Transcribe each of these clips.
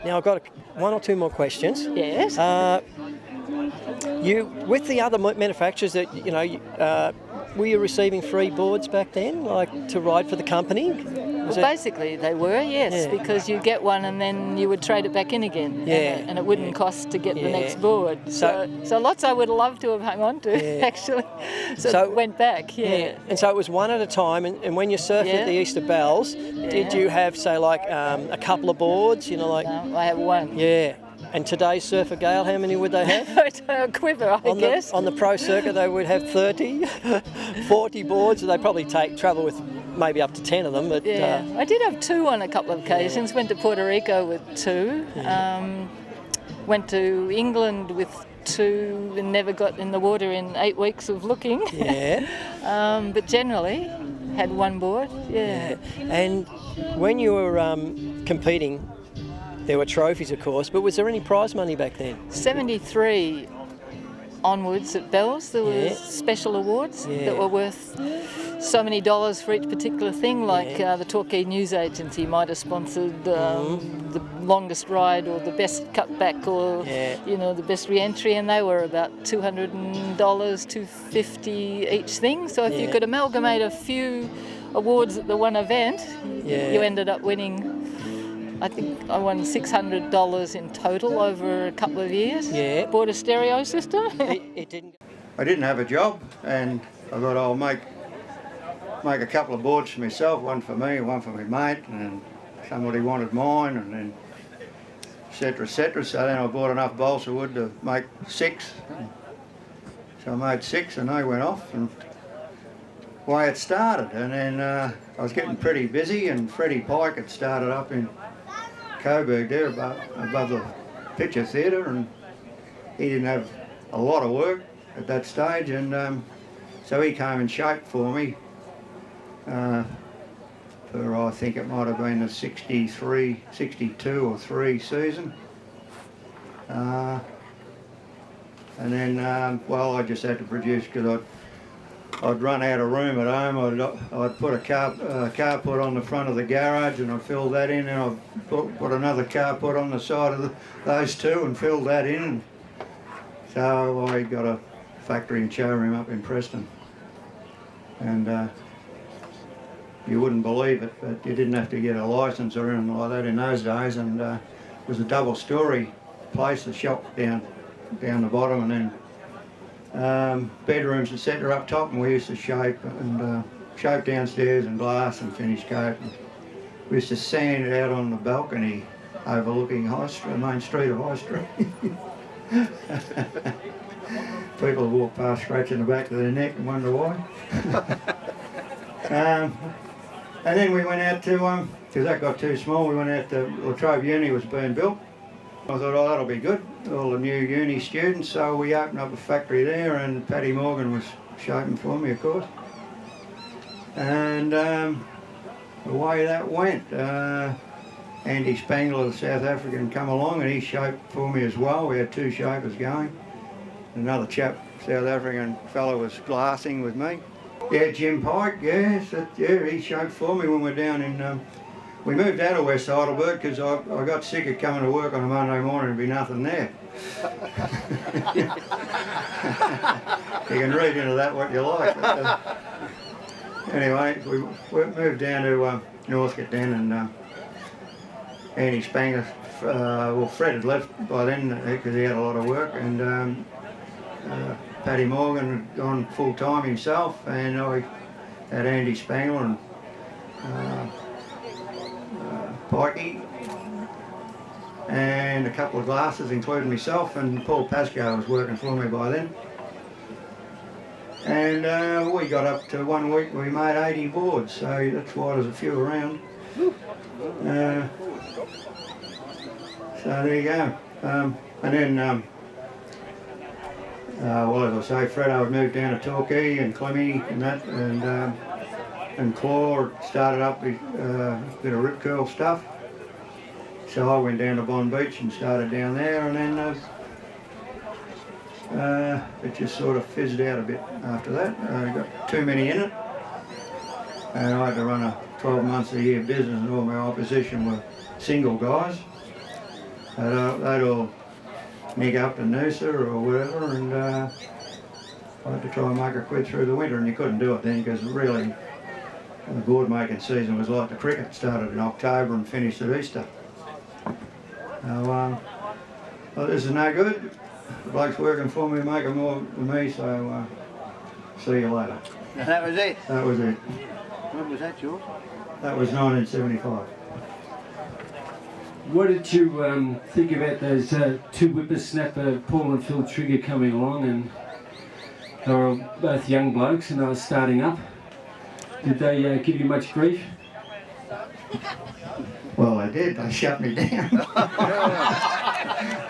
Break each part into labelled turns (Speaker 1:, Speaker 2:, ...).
Speaker 1: Now I've got one or two more questions.
Speaker 2: Yes.
Speaker 1: You, with the other manufacturers that were you receiving free boards back then, like to ride for the company?
Speaker 2: Well, basically they were, yes, because you get one and then you would trade it back in again, and it wouldn't cost to get the next board. So lots I would have loved to have hung on to, actually. So it went back,
Speaker 1: And so it was one at a time, and when you surfed at the Easter Bells, did you have, say, like a couple of boards,
Speaker 2: No, I have one.
Speaker 1: Yeah. And today's surfer Gale, how many would they have?
Speaker 2: A quiver, I guess.
Speaker 1: On the pro circuit, they would have 30, 40 boards. They probably travel with maybe up to 10 of them. But
Speaker 2: I did have two on a couple of occasions. Went to Puerto Rico with two. Went to England with two and never got in the water in 8 weeks of looking. But generally had one board.
Speaker 1: And when you were competing, there were trophies, of course, but was there any prize money back then?
Speaker 2: 73 onwards at Bells, there were special awards that were worth so many dollars for each particular thing, like the Torquay News Agency might have sponsored the longest ride or the best cutback or the best re-entry, and they were about $200, $250 each thing. So if you could amalgamate a few awards at the one event, you ended up winning. I think I won $600 in total over a couple of years. Bought a stereo system.
Speaker 3: I didn't have a job, and I thought I'll make a couple of boards for myself, one for me, one for my mate, and somebody wanted mine, and then etc. etc. So then I bought enough balsa wood to make 6. So I made 6, and they went off, and way it started. And then I was getting pretty busy, and Freddie Pike had started up in Coburg there above the picture theatre, and he didn't have a lot of work at that stage, and so he came and shaped for me for, I think it might have been the 63, 62 or 3 season. And then, well, I just had to produce because I'd run out of room at home. I'd put a carport on the front of the garage, and I'd fill that in, and I'd put another carport on the side of those two and fill that in. So I got a factory and showroom up in Preston, and you wouldn't believe it, but you didn't have to get a licence or anything like that in those days, and it was a double-storey place, the shop down the bottom, and then bedrooms etc. up top, and we used to shape downstairs and glass and finish coat. We used to sand it out on the balcony overlooking Main Street of High Street. People walk past scratching the back of their neck and wonder why. And then we went out to, because that got too small, we went out to La Trobe Uni was being built. I thought, oh, that'll be good, all the new uni students, so we opened up a factory there, and Paddy Morgan was shaping for me, of course. And the way that went, Andy Spangler, the South African, come along, and he shaped for me as well. We had 2 shapers going. Another chap, South African fellow, was glassing with me. Yeah, Jim Pike, yes, he shaped for me when we were down in... we moved out of West Heidelberg because I got sick of coming to work on a Monday morning and be nothing there. You can read into that what you like. But, anyway, we moved down to Northcote then, and Andy Spangler, well, Fred had left by then because he had a lot of work, and Paddy Morgan had gone full-time himself, and I had Andy Spangler and Pikey, and a couple of glasses, including myself, and Paul Pascoe was working for me by then. And we got up to one week we made 80 boards, so that's why there's a few around. So there you go. And then, well, as I say, Fredo had moved down to Torquay, and Clemmy and that, and Claw started up with a bit of rip curl stuff. So I went down to Bond Beach and started down there, and then it just sort of fizzed out a bit after that. I got too many in it, and I had to run a 12 months a year business, and all my opposition were single guys. They'd all nick up the noosa or whatever, and I had to try and make a quid through the winter, and you couldn't do it then because really the board making season was like the cricket, started in October and finished at Easter. So, well, this is no good. The bloke's working for me, making more than me, so see you later.
Speaker 4: And that was it?
Speaker 3: That was it.
Speaker 4: When was that, George?
Speaker 3: That was 1975.
Speaker 5: What did you think about those two whippersnapper, Paul and Phil Trigger, coming along? And they were both young blokes and they were starting up. Did they give you much grief?
Speaker 3: Well, they did. They shut me down.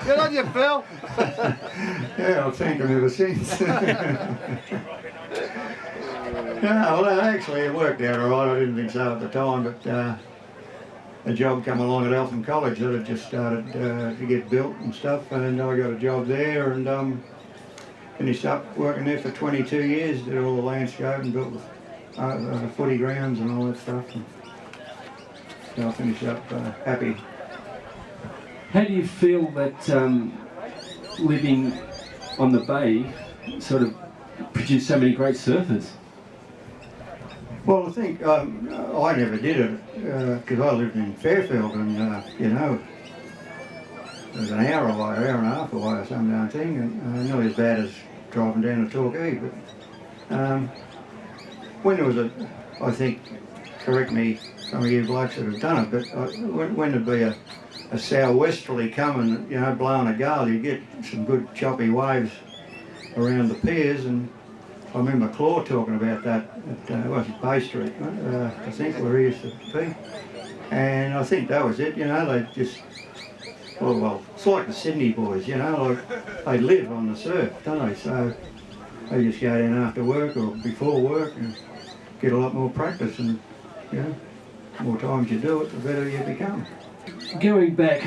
Speaker 4: Good on you, Phil.
Speaker 3: Yeah, I've thanked them ever since. Yeah, well, actually, it worked out all right. I didn't think so at the time, but a job come along at Eltham College that had just started to get built and stuff, and I got a job there and finished up working there for 22 years, did all the landscaping, built the footy grounds and all that stuff. And so I finished up happy.
Speaker 5: How do you feel that living on the bay sort of produced so many great surfers?
Speaker 3: Well, I think I never did it because I lived in Fairfield and, you know, it was an hour away, hour and a half away or some damn thing, and not as bad as driving down to Torquay, but when there was I think, correct me, some of you blokes that have done it, but when there'd be a southwesterly coming, you know, blowing a gale, you get some good choppy waves around the piers, and I remember Claw talking about that at, was it Bay Street, I think, where he used to be. And I think that was it, you know, they just, well, it's like the Sydney boys, you know, like they live on the surf, don't they? So they just go down after work or before work and get a lot more practice, and, you know, the more times you do it, the better you become.
Speaker 5: Going back,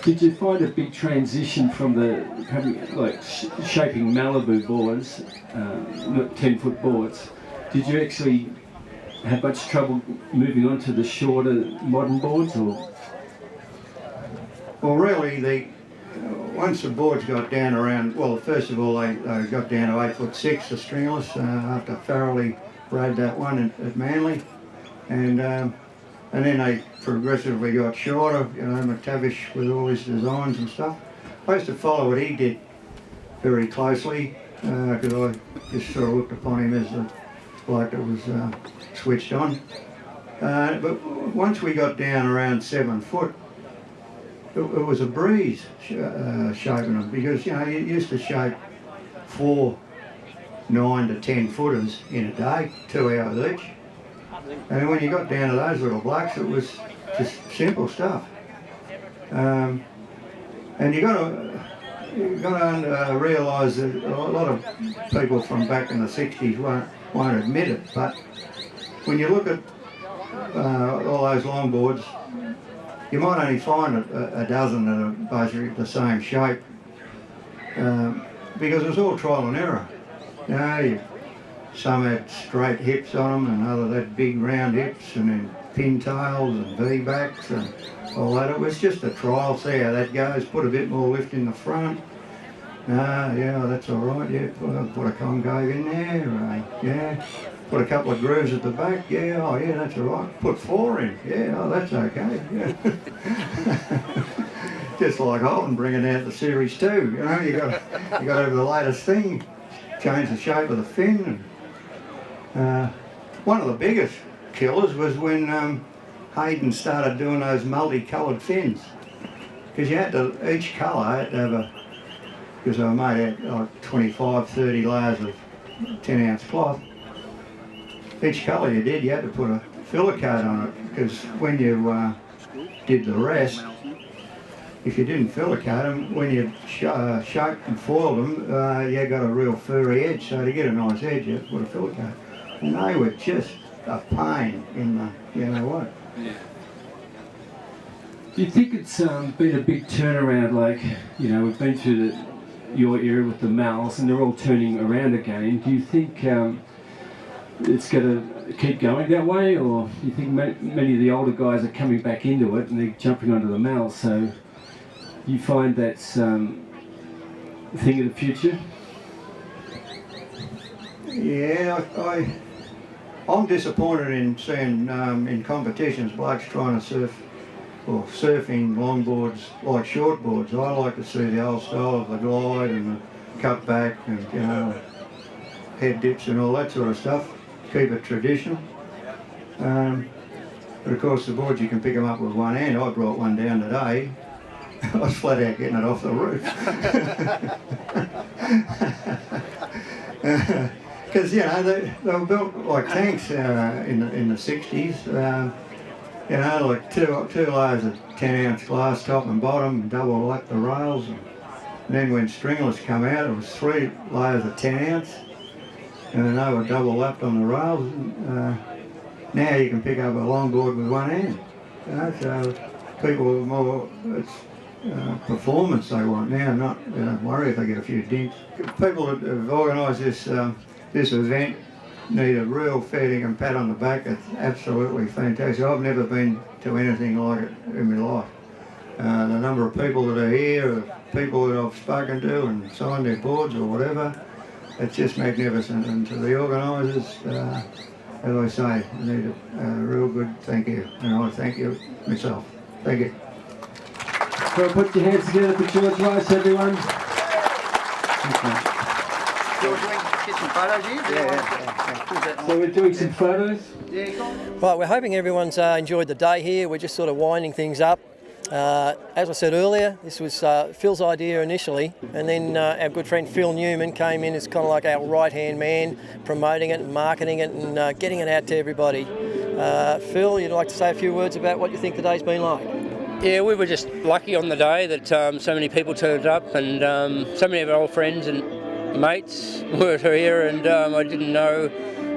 Speaker 5: did you find a big transition from the shaping Malibu boards, 10-foot boards? Did you actually have much trouble moving on to the shorter modern boards, or?
Speaker 3: Well, really, once the boards got down around, well, first of all, they got down to 8'6", the stringless, after thoroughly rode that one at Manly, and then they progressively got shorter, you know, McTavish with all his designs and stuff. I used to follow what he did very closely, because I just sort of looked upon him as a bloke that was switched on. But once we got down around 7 foot, it was a breeze shaping them, because, you know, you used to shape 4 9 to 10 footers in a day, 2 hours each. And when you got down to those little blokes, it was just simple stuff. And you got to realise that a lot of people from back in the 60s won't admit it, but when you look at all those longboards, you might only find a dozen that are basically the same shape, because it was all trial and error. You know, some had straight hips on them, and others had big round hips, and then pintails and V-backs and all that. It was just a trial, see how that goes, put a bit more lift in the front. Yeah, that's all right, yeah, put a concave in there, yeah. Put a couple of grooves at the back, yeah, oh yeah, that's all right. Put 4 in, yeah, oh, that's okay, yeah. Just like Holden bringing out the Series 2, you know, you got to have the latest thing, change the shape of the fin. One of the biggest killers was when Hayden started doing those multicoloured fins, because you had to, each colour had to have because I made out like 25, 30 layers of 10-ounce cloth. Each colour you did, you had to put a filler coat on it, because when you did the rest, if you didn't filler coat them, when you shaped and foiled them, you got a real furry edge, so to get a nice edge, you had to put a filler coat. And they were just a pain in the, you know what.
Speaker 5: Yeah. Do you think it's been a big turnaround, like, you know, we've been through your era with the Mals and they're all turning around again. Do you think it's going to keep going that way, or do you think many of the older guys are coming back into it and they're jumping onto the mal? So you find that's a thing of the future?
Speaker 3: Yeah, I'm disappointed in seeing in competitions blokes trying to surf or surfing longboards like shortboards. I like to see the old style of the glide and the cut back and, you know, head dips and all that sort of stuff. Keep it traditional. But of course the boards, you can pick them up with one hand. I brought one down today. I was flat out getting it off the roof. Because, you know, they were built like tanks in the 60s. You know, like two layers of 10-ounce glass top and bottom, double lap the rails. And then when stringless come out, it was 3 layers of 10-ounce. And then they were double lapped on the rails. Now you can pick up a longboard with one hand. You know, so people are more, it's performance they want now, not worry if they get a few dinks. People that have organised this event need a real fair dinkum pat on the back. It's absolutely fantastic. I've never been to anything like it in my life. The number of people that are here, people that I've spoken to and signed their boards or whatever, it's just magnificent. And to the organisers, as I say, I need a real good thank you. And I thank you myself. Thank you.
Speaker 5: So put your hands together for George Rice, everyone.
Speaker 4: George, we can get some photos here? Yeah.
Speaker 5: So we're doing some photos.
Speaker 4: Yeah, go on.
Speaker 1: Right, we're hoping everyone's enjoyed the day here. We're just sort of winding things up. As I said earlier, this was Phil's idea initially, and then our good friend Phil Newman came in as kind of like our right-hand man, promoting it and marketing it and getting it out to everybody. Phil, you'd like to say a few words about what you think the day's been like?
Speaker 6: Yeah, we were just lucky on the day that so many people turned up, and so many of our old friends and mates were here, and I didn't know,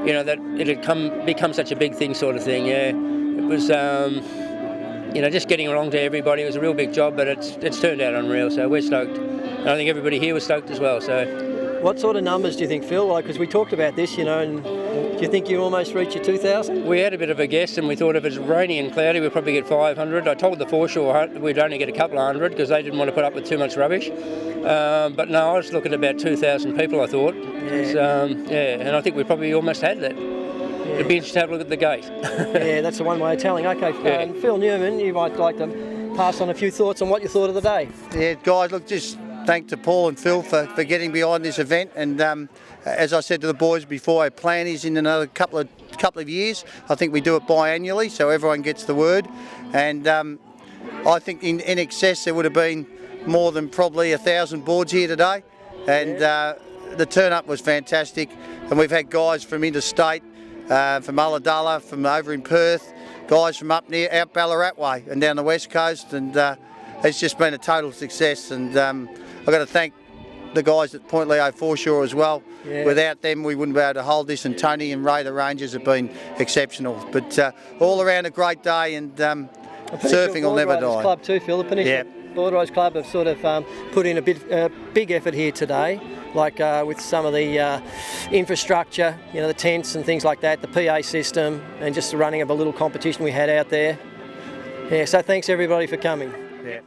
Speaker 6: that it had become such a big thing, sort of thing. Yeah, it was, just getting along to everybody. It was a real big job, but it's turned out unreal. So we're stoked, and I think everybody here was stoked as well. So,
Speaker 1: what sort of numbers do you think, Phil? Like, because we talked about this, and do you think you almost reached your 2,000?
Speaker 6: We had a bit of a guess, and we thought if it's rainy and cloudy, we'd probably get 500. I told the foreshore we'd only get a couple of hundred because they didn't want to put up with too much rubbish. But no, I was looking at about 2,000 people, I thought.
Speaker 1: Yeah.
Speaker 6: And I think we probably almost had that. Yeah. It'd be interesting to have a look at the gate.
Speaker 1: Yeah, that's the one way of telling. Okay, Phil Newman, you might like to pass on a few thoughts on what you thought of the day.
Speaker 4: Yeah, guys, look, just thanks to Paul and Phil for getting behind this event. And as I said to the boys before, our plan is in another couple of years. I think we do it biannually, so everyone gets the word. And I think in excess there would have been more than probably 1,000 boards here today. And the turn-up was fantastic. And we've had guys from interstate, from Ulladulla, from over in Perth, guys from out Ballarat way and down the west coast, and it's just been a total success. And I've got to thank the guys at Point Leo Foreshore as well. Yeah. Without them we wouldn't be able to hold this, and Tony and Ray, the Rangers, have been exceptional. But all around a great day, and surfing will never die.
Speaker 1: Club too, Phil. The Peninsula Board Riders Club have sort of put in a big effort here today, like with some of the infrastructure, the tents and things like that, the PA system, and just the running of a little competition we had out there. Yeah, so thanks everybody for coming.
Speaker 4: Yeah.